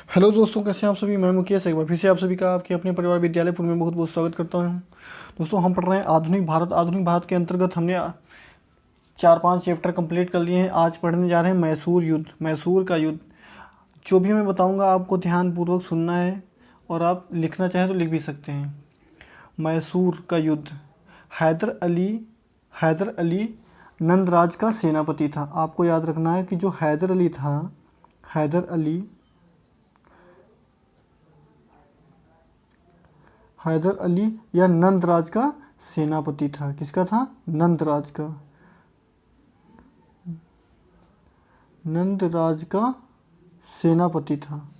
Hello दोस्तों, कैसे हैं आप सभी। मैं मुकेश एक बार फिर से आप सभी का आपके अपने परिवार विद्यालयपुर में बहुत बहुत स्वागत करता हूं। दोस्तों, हम पढ़ रहे हैं आधुनिक भारत के अंतर्गत हमने 4-5 चैप्टर कंप्लीट कर लिए हैं। आज पढ़ने जा रहे हैं मैसूर का युद्ध। जो भी मैं बताऊंगा आपको ध्यानपूर्वक सुनना है और आप लिखना चाहें तो लिख भी सकते हैं। मैसूर का युद्ध। हैदर अली नंदराज का सेनापति था। आपको याद रखना है कि जो हैदर अली था, हैदर अली या नंदराज का सेनापति था। किसका था? नंदराज का सेनापति था।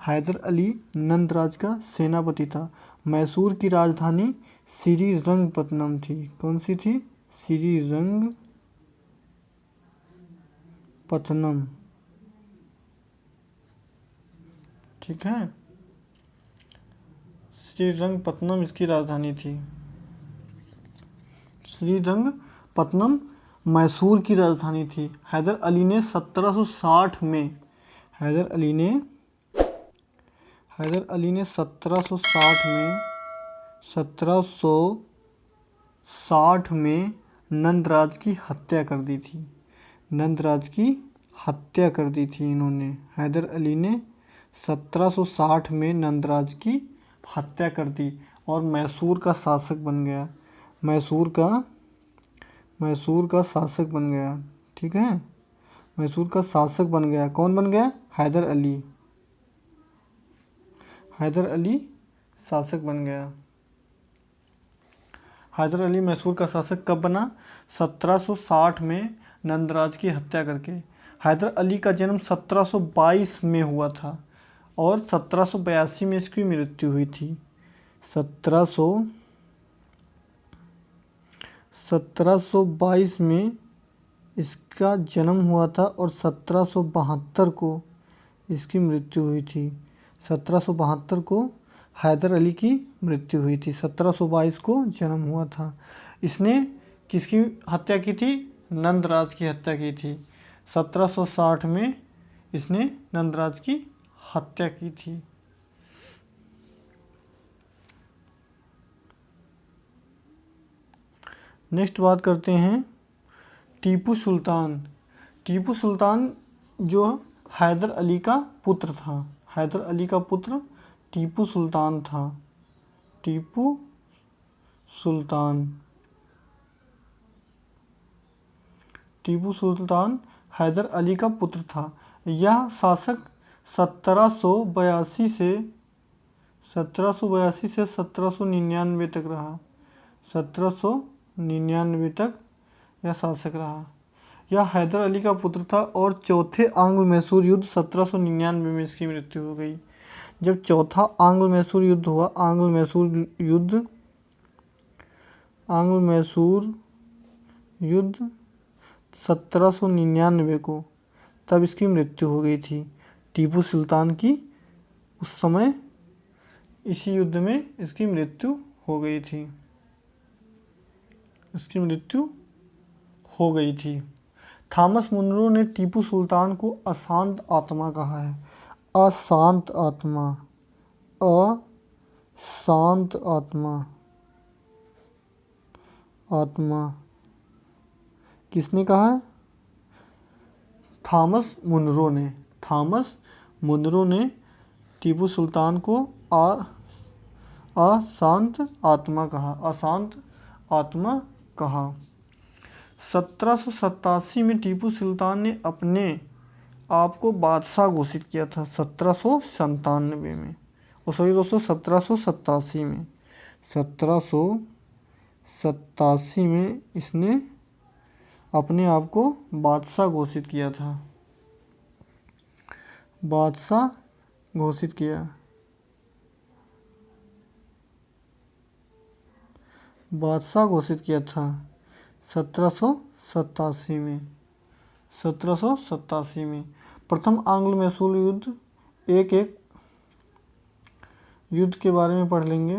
हैदर अली नंदराज का सेनापति था। मैसूर की राजधानी श्रीरंगपत्तनम थी। कौन सी थी? श्रीरंगपत्तनम। ठीक है, श्रीरंगपत्तनम इसकी राजधानी थी। श्रीरंगपत्तनम मैसूर की राजधानी थी। हैदर अली ने 1760 में 1760 में नंदराज की हत्या कर दी थी। इन्होंने, हैदर अली ने 1760 में नंदराज की हत्या कर दी और मैसूर का शासक बन गया। मैसूर का शासक बन गया। ठीक है, मैसूर का शासक बन गया। कौन बन गया? हैदर अली शासक बन गया। हैदर अली मैसूर का शासक कब बना? 1760 में नंदराज की हत्या करके। हैदर अली का जन्म 1722 में हुआ था और 1782 में इसकी मृत्यु हुई थी। 1722 में इसका जन्म हुआ था और 1772 को इसकी मृत्यु हुई थी। 1772 को हैदर अली की मृत्यु हुई थी। 1722 को जन्म हुआ था। इसने किसकी हत्या की थी? नंदराज की हत्या की थी। 1760 में इसने नंदराज की हत्या की थी। नेक्स्ट बात करते हैं टीपू सुल्तान जो हैदर अली का पुत्र था। हैदर अली का पुत्र टीपू सुल्तान था। टीपू सुल्तान हैदर अली का पुत्र था। यह शासक 1782 से 1799 तक रहा। 1799 तक यह शासक रहा। यह हैदर अली का पुत्र था और चौथे आंग्ल मैसूर युद्ध 1799 में इसकी मृत्यु हो गई। जब चौथा आंग्ल मैसूर युद्ध हुआ, आंग्ल मैसूर युद्ध 1799 को, तब इसकी मृत्यु हो गई थी टीपू सुल्तान की। उस समय इसी युद्ध में इसकी मृत्यु हो गई थी। थॉमस मुनरो ने टीपू सुल्तान को अशांत आत्मा कहा है। अशांत आत्मा किसने कहा है? थॉमस मुनरो ने टीपू सुल्तान को अशांत आत्मा कहा। 1787 में टीपू सुल्तान ने अपने आप को बादशाह घोषित किया था। 1787 में, सॉरी दोस्तों, 1787 में इसने अपने आप को बादशाह घोषित किया था। बादशाह घोषित किया 1787 में। प्रथम आंग्ल मैसूर युद्ध, एक युद्ध के बारे में पढ़ लेंगे।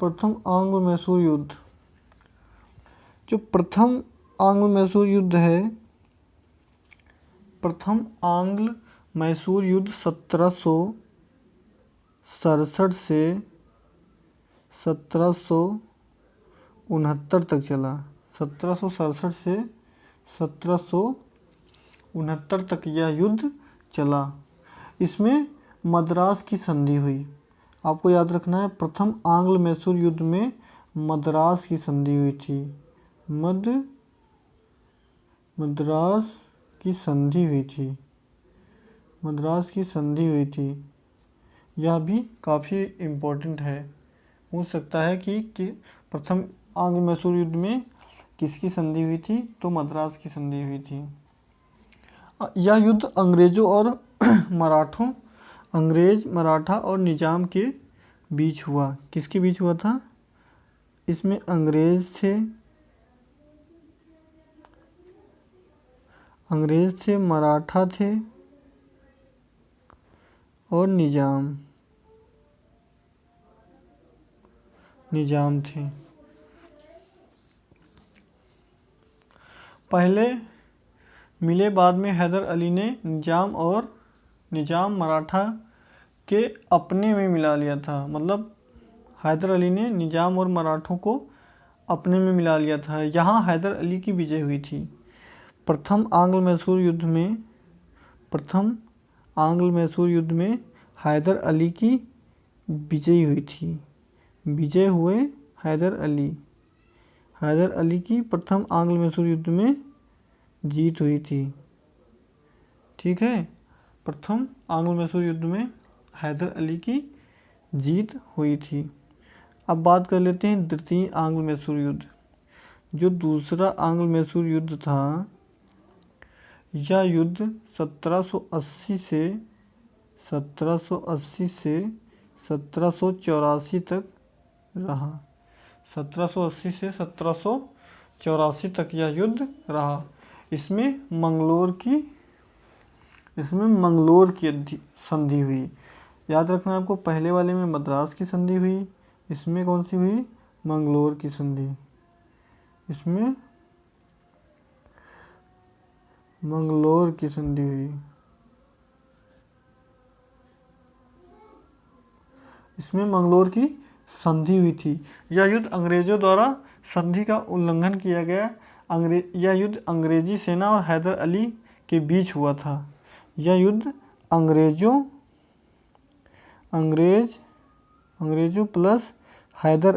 प्रथम आंग्ल मैसूर युद्ध, जो प्रथम आंग्ल मैसूर युद्ध है, प्रथम आंग्ल मैसूर युद्ध 1767 से 1769 तक चला। 1767 से 1769 तक यह युद्ध चला। इसमें मद्रास की संधि हुई। आपको याद रखना है, प्रथम आंग्ल मैसूर युद्ध में मद्रास की संधि हुई थी। मद्रास की संधि हुई थी। मद्रास की संधि हुई थी। यह भी काफ़ी इम्पोर्टेंट है, पूछ सकता है कि प्रथम आंग्ल मैसूर युद्ध में किसकी संधि हुई थी, तो मद्रास की संधि हुई थी। यह युद्ध अंग्रेजों और अंग्रेज, मराठा और निजाम के बीच हुआ। किसके बीच हुआ था? इसमें अंग्रेज थे, मराठा थे और निजाम थे। पहले मिले, बाद में हैदर अली ने निजाम मराठा के अपने में मिला लिया था। मतलब हैदर अली ने निजाम और मराठों को अपने में मिला लिया था। यहाँ हैदर अली की विजय हुई थी। प्रथम आंग्ल मैसूर युद्ध में हैदर अली की विजय हुई थी। विजय हुए हैदर अली की प्रथम आंग्ल मैसूर युद्ध में जीत हुई थी। ठीक है, प्रथम आंग्ल मैसूर युद्ध में हैदर अली की जीत हुई थी। अब बात कर लेते हैं द्वितीय आंग्ल मैसूर युद्ध। जो दूसरा आंग्ल मैसूर युद्ध था, यह युद्ध 1780 से 1784 तक रहा। 1780 से 1784 तक यह युद्ध रहा। इसमें मंगलोर की संधि हुई। याद रखना आपको, पहले वाले में मद्रास की संधि हुई, इसमें कौन सी हुई? मंगलोर की संधि। इसमें मंगलोर की संधि हुई। इसमें मंगलोर की संधि हुई थी। यह युद्ध अंग्रेजों द्वारा संधि का उल्लंघन किया गया। यह युद्ध अंग्रेजी सेना और हैदर अली के बीच हुआ था। यह युद्ध अंग्रेजों प्लस हैदर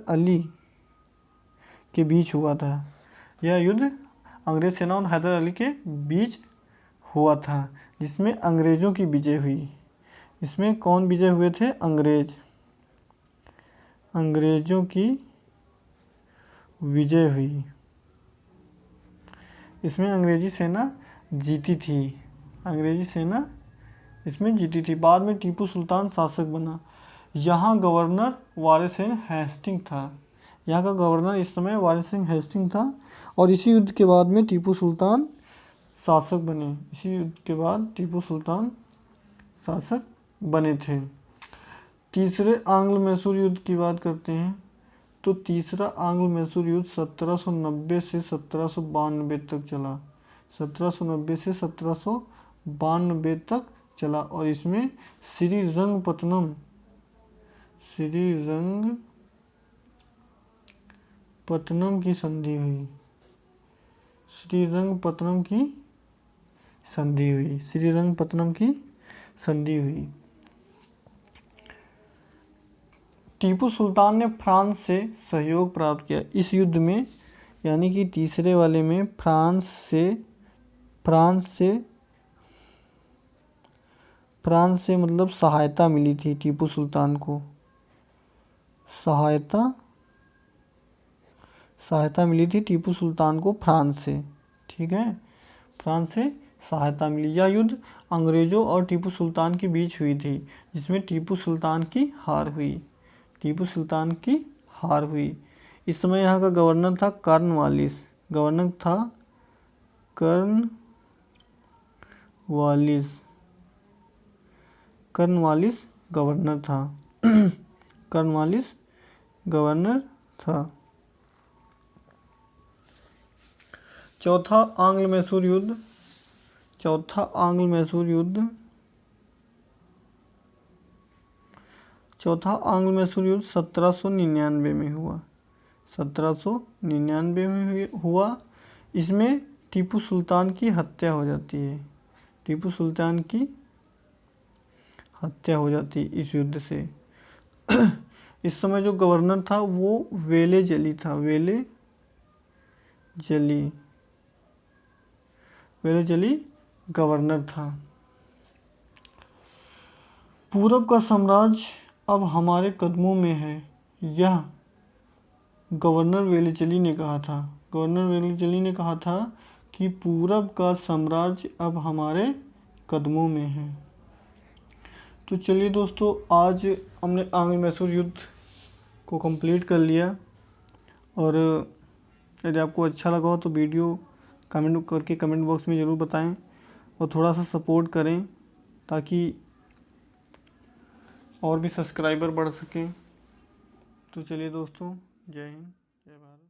अली के बीच हुआ था। यह युद्ध अंग्रेज सेना और हैदर अली के बीच हुआ था, जिसमें अंग्रेजों की विजय हुई। इसमें कौन विजय हुए थे? अंग्रेजों की विजय हुई। इसमें अंग्रेजी सेना जीती थी। इसमें जीती थी। बाद में टीपू सुल्तान शासक बना। यहाँ गवर्नर वारिस सिंह हेस्टिंग था। यहाँ का गवर्नर इस समय वारिस सिंह हेस्टिंग था। और इसी युद्ध के बाद में टीपू सुल्तान शासक बने। इसी युद्ध के बाद टीपू सुल्तान शासक बने थे। तीसरे आंग्ल मैसूर युद्ध की बात करते हैं, तो तीसरा आंग्ल मैसूर युद्ध 1790 से 1792 तक चला। 1790 से 1792 तक चला। और इसमें श्रीरंगपत्तनम की संधि हुई। श्रीरंगपत्तनम की संधि हुई। टीपू सुल्तान ने फ्रांस से सहयोग प्राप्त किया इस युद्ध में। यानी कि तीसरे वाले में फ्रांस से मतलब सहायता मिली थी टीपू सुल्तान को। सहायता मिली थी टीपू सुल्तान को फ्रांस से। ठीक है, फ्रांस से सहायता मिली। यह युद्ध अंग्रेजों और टीपू सुल्तान के बीच हुई थी, जिसमें टीपू सुल्तान की हार हुई। इस समय यहाँ का गवर्नर था कॉर्नवालिस। कॉर्नवालिस गवर्नर था। चौथा आंग्ल मैसूर युद्ध चौथा आंग्ल मैसूर युद्ध 1799 में हुआ। 1799 में हुआ। इसमें टीपू सुल्तान की हत्या हो जाती है। टीपू सुल्तान की हत्या हो जाती है इस युद्ध से। इस समय जो गवर्नर था वो वेलेजली था। वेलेजली गवर्नर था। पूरब का साम्राज्य अब हमारे कदमों में है, यह गवर्नर वेलेजली ने कहा था। गवर्नर वेलेजली ने कहा था कि पूरब का साम्राज्य अब हमारे कदमों में है। तो चलिए दोस्तों, आज हमने आंग्ल मैसूर युद्ध को कंप्लीट कर लिया। और यदि आपको अच्छा लगा हो तो वीडियो कमेंट बॉक्स में ज़रूर बताएं और थोड़ा सा सपोर्ट करें ताकि और भी सब्सक्राइबर बढ़ सकें। तो चलिए दोस्तों, जय हिंद, जय भारत।